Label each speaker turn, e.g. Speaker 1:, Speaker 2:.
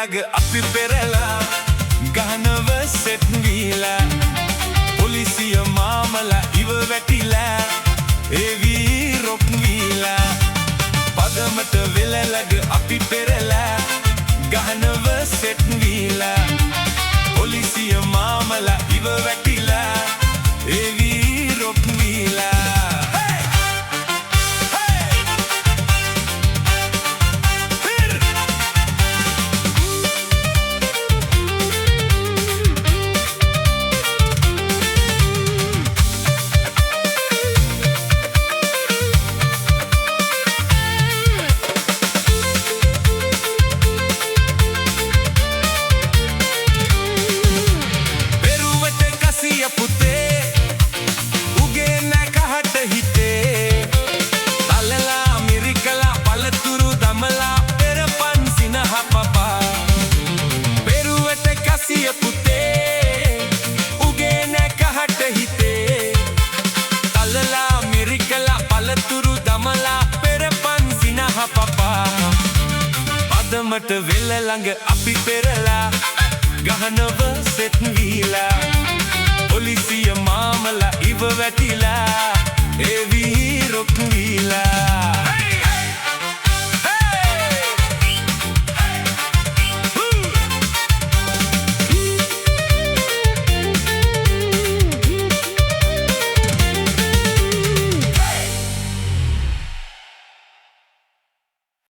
Speaker 1: ළඟ අපි පෙරලා ගහනව සෙට් වීලා පොලිසිය මාමලා ඉව වැටිලා ඒවි රොක් වීලා පදමට වෙල ළඟ අපි පෙරලා ගහනව සෙට් වීලා පොලිසිය මාමලා ඉව වැටිලා ඒවි රොක් වීලා පදමට වෙල ළඟ අපි පෙරලා ගහනව සෙට් වීලා පොලිසිය මාමලා ඉව වැටිලා ඒවි රොක් වීලා